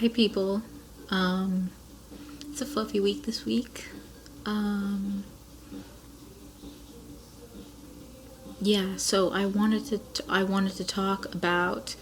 Hi people. It's a fluffy week this week. Yeah, so I wanted to talk about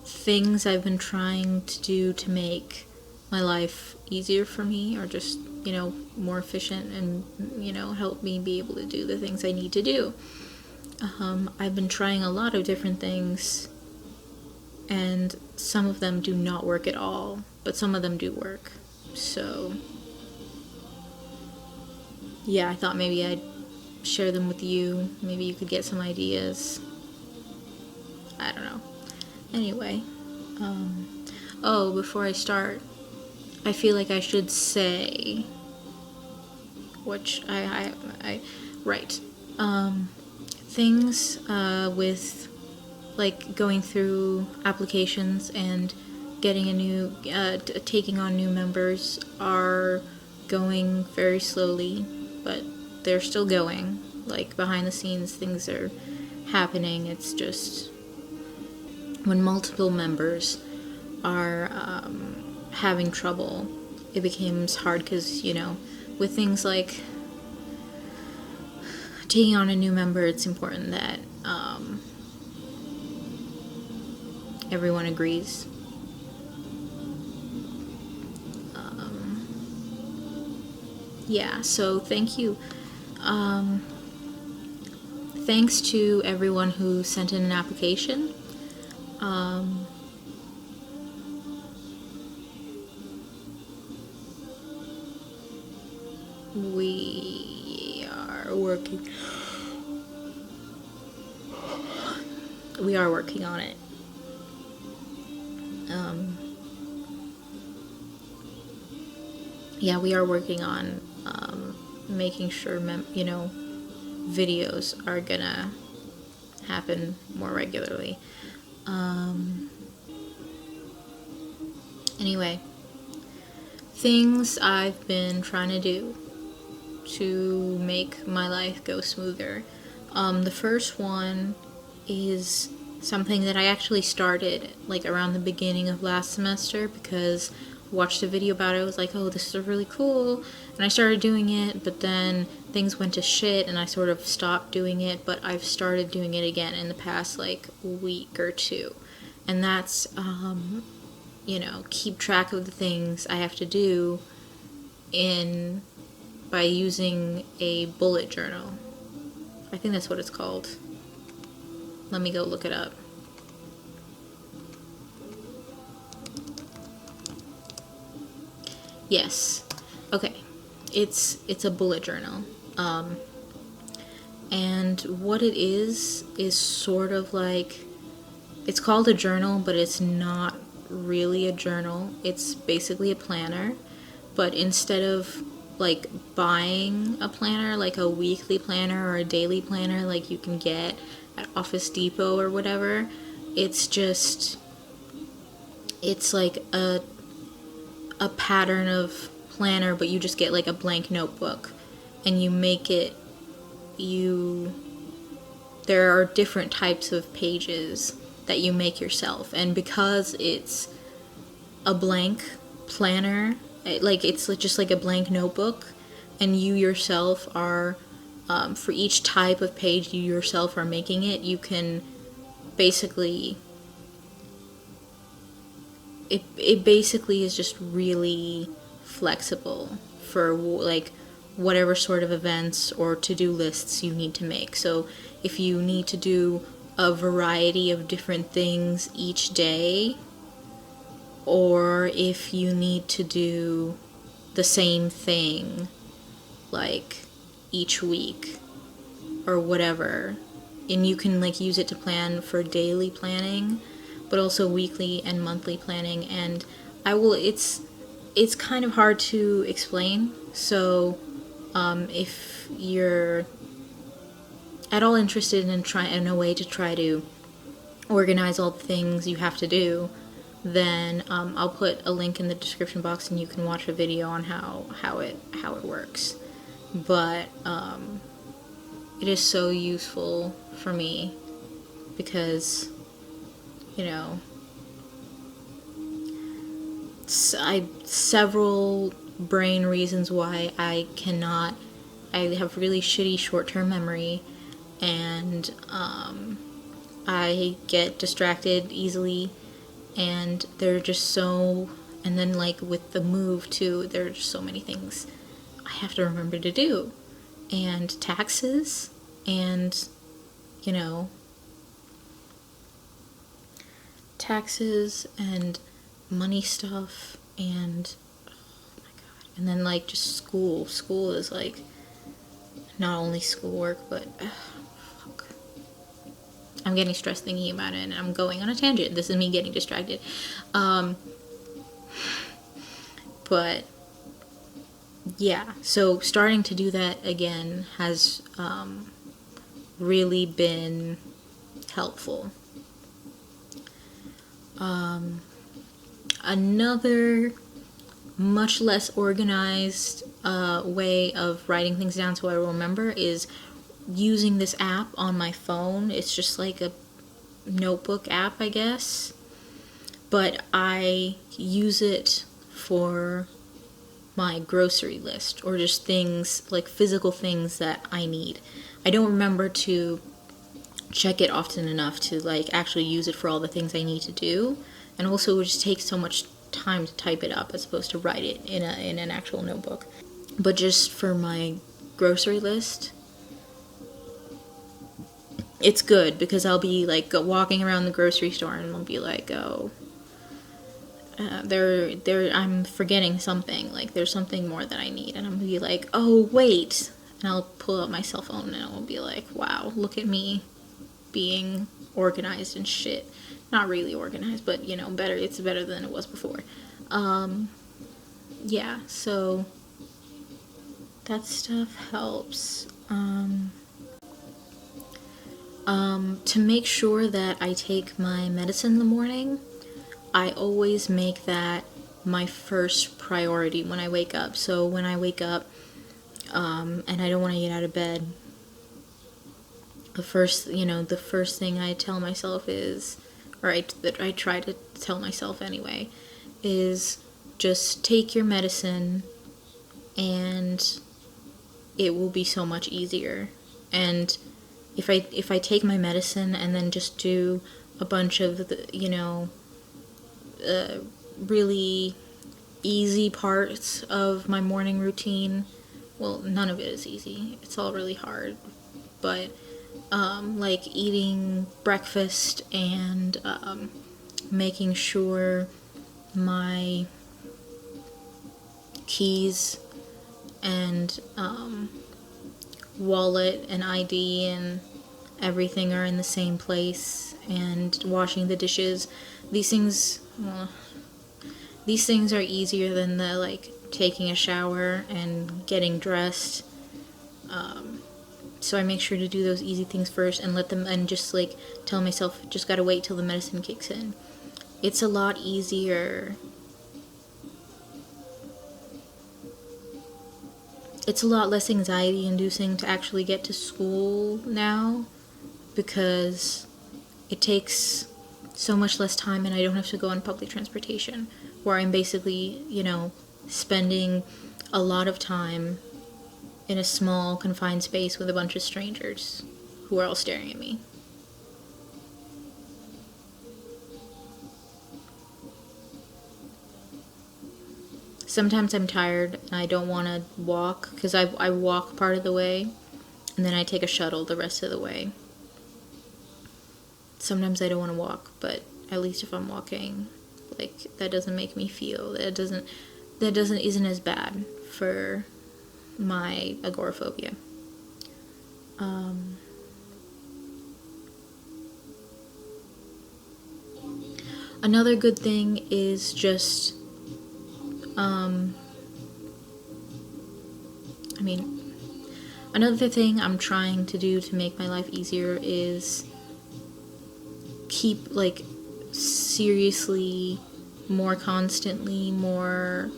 things I've been trying to do to make my life easier for me, or just, more efficient, and, help me be able to do the things I need to do. I've been trying a lot of different things, and some of them do not work at all, but some of them do work. So, yeah, I thought maybe I'd share them with you. Maybe you could get some ideas. I don't know. Anyway, before I start, I feel like I should say, which right, things with like going through applications and getting taking on new members are going very slowly, but they're still going. Like, behind the scenes, things are happening. It's just when multiple members are having trouble, it becomes hard because, with things like taking on a new member, it's important that everyone agrees. Yeah, so thank you. Thanks to everyone who sent in an application. We are working. We are working on it. Yeah, we are working on making sure, videos are gonna happen more regularly. Anyway, things I've been trying to do to make my life go smoother. The first one is something that I actually started like around the beginning of last semester, because I watched a video about it. I was like, oh, this is really cool, and I started doing it, but then things went to shit and I sort of stopped doing it, but I've started doing it again in the past like week or two. And that's keep track of the things I have to do by using a bullet journal. I think that's what it's called. Let me go look it up. Yes. Okay. It's a bullet journal. And what it is sort of like, it's called a journal, but it's not really a journal. It's basically a planner, but instead of like buying a planner, like a weekly planner or a daily planner like you can get at Office Depot or whatever, it's like a pattern of planner, but you just get like a blank notebook and you make it, there are different types of pages that you make yourself, and because it's a blank planner, it's just like a blank notebook, and you yourself are, for each type of page you yourself are making it, you can basically, it basically is just really flexible for like whatever sort of events or to-do lists you need to make. So if you need to do a variety of different things each day, or if you need to do the same thing like each week or whatever, and you can like use it to plan for daily planning, but also weekly and monthly planning. And it's kind of hard to explain, so if you're at all interested in a way to try to organize all the things you have to do, then I'll put a link in the description box and you can watch a video on how it works. But it is so useful for me because, several brain reasons why I cannot. I have really shitty short-term memory, and I get distracted easily, and they're just so. And then, like, with the move too, there are just so many things I have to remember to do, and taxes, and you know, taxes and money stuff, and oh my god, and then like just school. School is like not only schoolwork, but fuck. I'm getting stressed thinking about it, and I'm going on a tangent. This is me getting distracted. But yeah, so starting to do that again has really been helpful. Another much less organized way of writing things down so I remember is using this app on my phone. It's just like a notebook app, I guess. But I use it for my grocery list, or just things like physical things that I need. I don't remember to check it often enough to like actually use it for all the things I need to do, and also it just takes so much time to type it up as opposed to write it in an actual notebook. But just for my grocery list, it's good because I'll be like walking around the grocery store and I'll be like, oh, I'm forgetting something. Like there's something more that I need, and I'm gonna be like, oh wait, and I'll pull out my cell phone and I'll be like, wow, look at me being organized and shit. Not really organized, but you know, better. It's better than it was before. Yeah, so that stuff helps. To make sure that I take my medicine in the morning, I always make that my first priority when I wake up. So when I wake up, and I don't want to get out of bed, the first thing I tell myself is, that I try to tell myself anyway, is just take your medicine and it will be so much easier. And if I take my medicine and then just do a bunch of the, really easy parts of my morning routine, well, none of it is easy. It's all really hard. But like eating breakfast and making sure my keys and wallet and ID and everything are in the same place, and washing the dishes. These things are easier than the like taking a shower and getting dressed. So I make sure to do those easy things first and let them, and just like tell myself, just gotta wait till the medicine kicks in. It's a lot easier. It's a lot less anxiety inducing to actually get to school now, because it takes so much less time and I don't have to go on public transportation, where I'm basically, spending a lot of time in a small, confined space with a bunch of strangers who are all staring at me. Sometimes I'm tired and I don't want to walk, because I walk part of the way and then I take a shuttle the rest of the way. Sometimes I don't want to walk, but at least if I'm walking, like, that doesn't make me feel, isn't as bad for my agoraphobia. Another good thing is just, another thing I'm trying to do to make my life easier is keep, like, seriously, more constantly, more,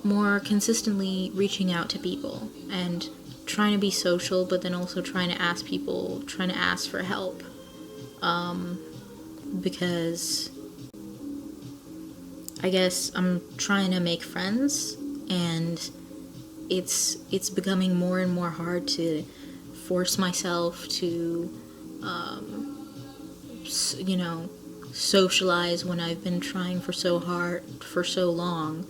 more consistently reaching out to people and trying to be social, but then also trying to ask for help. because I guess I'm trying to make friends, and it's becoming more and more hard to force myself to, you know, socialize when I've been trying for so long,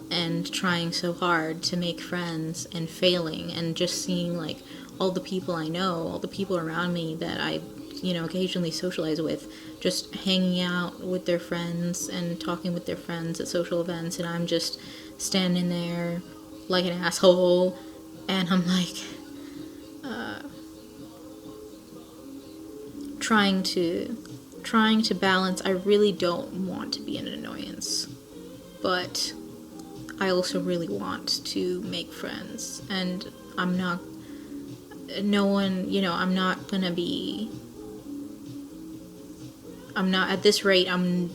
and trying so hard to make friends and failing, and just seeing like all the people I know, all the people around me that I, occasionally socialize with, just hanging out with their friends and talking with their friends at social events, and I'm just standing there like an asshole, and I'm like trying to balance. I really don't want to be an annoyance, but I also really want to make friends, and I'm not gonna be, I'm not, at this rate, I'm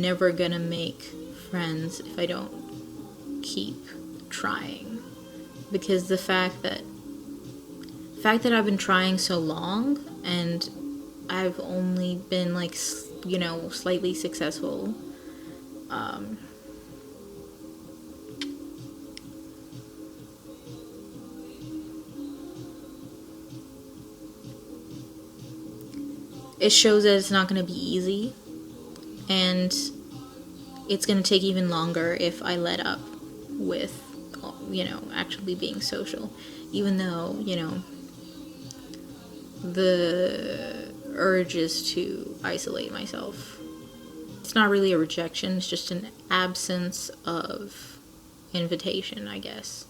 never gonna make friends if I don't keep trying, because the fact that I've been trying so long, and I've only been like, slightly successful, it shows that it's not going to be easy, and it's going to take even longer if I let up with, actually being social, even though, the urge is to isolate myself. It's not really a rejection, it's just an absence of invitation, I guess.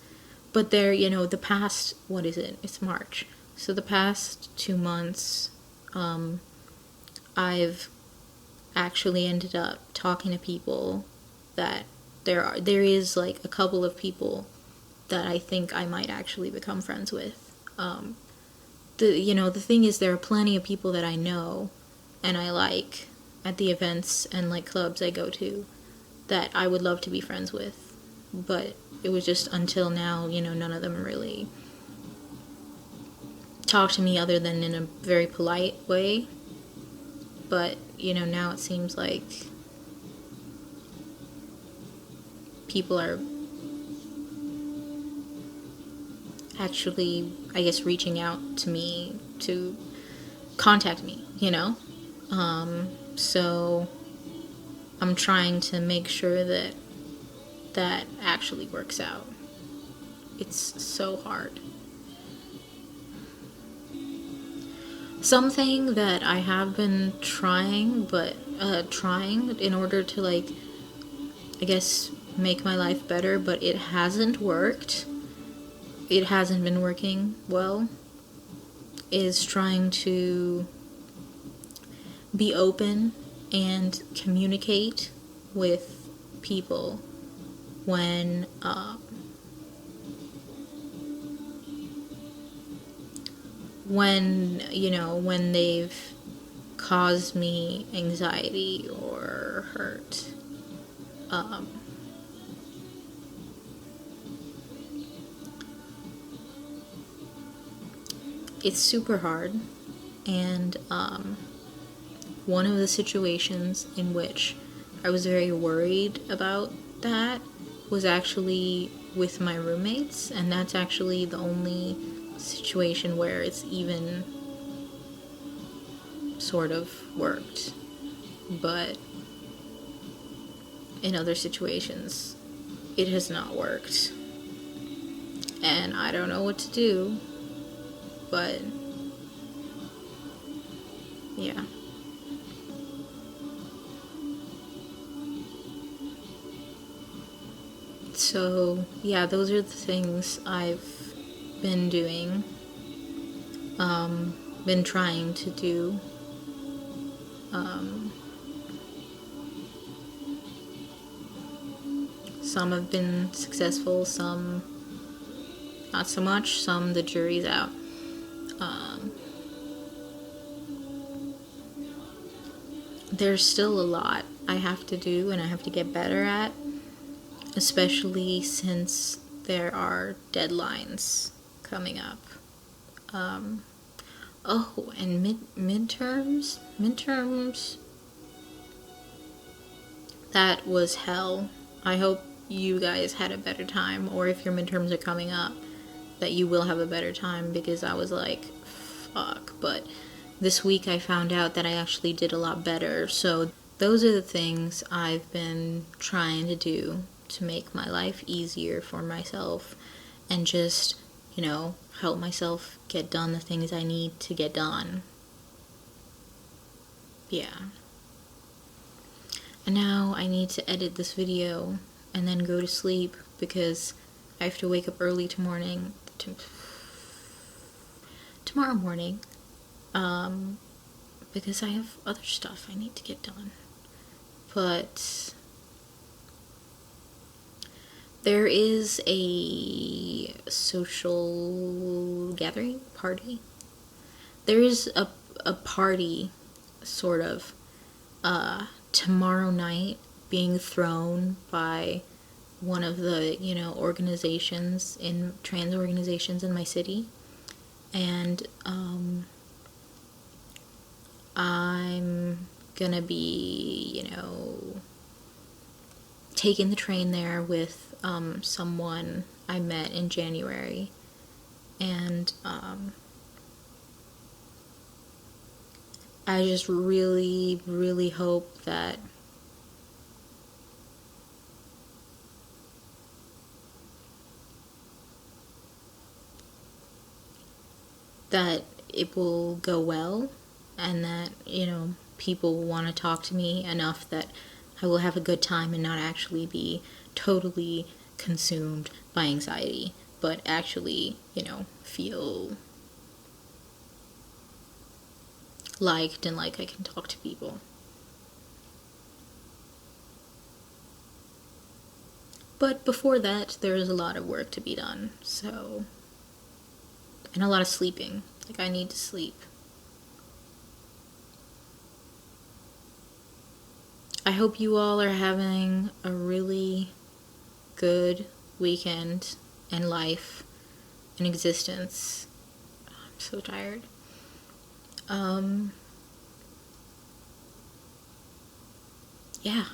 But there, the past, what is it? It's March. So the past 2 months, I've actually ended up talking to people that there is like a couple of people that I think I might actually become friends with. The thing is, there are plenty of people that I know and I like at the events and like clubs I go to that I would love to be friends with, but it was just until now, none of them really talk to me other than in a very polite way. But, now it seems like people are actually, I guess, reaching out to me to contact me, So I'm trying to make sure that that actually works out. It's so hard. Something that I have been trying in order to, like, I guess, make my life better, but it hasn't worked. It hasn't been working well, is trying to be open and communicate with people when when they've caused me anxiety or hurt. It's super hard, and one of the situations in which I was very worried about that was actually with my roommates, and that's actually the only situation where it's even sort of worked. But in other situations, it has not worked, and I don't know what to do, but yeah. So, yeah, those are the things I've been doing, been trying to do. Some have been successful, some not so much, some the jury's out. There's still a lot I have to do and I have to get better at, especially since there are deadlines coming up. Oh, and midterms, that was hell. I hope you guys had a better time, or if your midterms are coming up, that you will have a better time, because I was like, fuck. But this week I found out that I actually did a lot better. So those are the things I've been trying to do to make my life easier for myself and just, help myself get done the things I need to get done. Yeah. And now I need to edit this video and then go to sleep because I have to wake up early tomorrow morning, because I have other stuff I need to get done. But there is a social gathering party. There is a party, sort of, tomorrow night being thrown by one of the, trans organizations in my city. And I'm gonna be, taking the train there with someone I met in January. And I just really, really hope that it will go well, and that, people will want to talk to me enough that I will have a good time and not actually be totally consumed by anxiety, but actually, feel liked and like I can talk to people. But before that, there is a lot of work to be done, so, and a lot of sleeping. Like, I need to sleep. I hope you all are having a really good weekend and life and existence. I'm so tired. Yeah.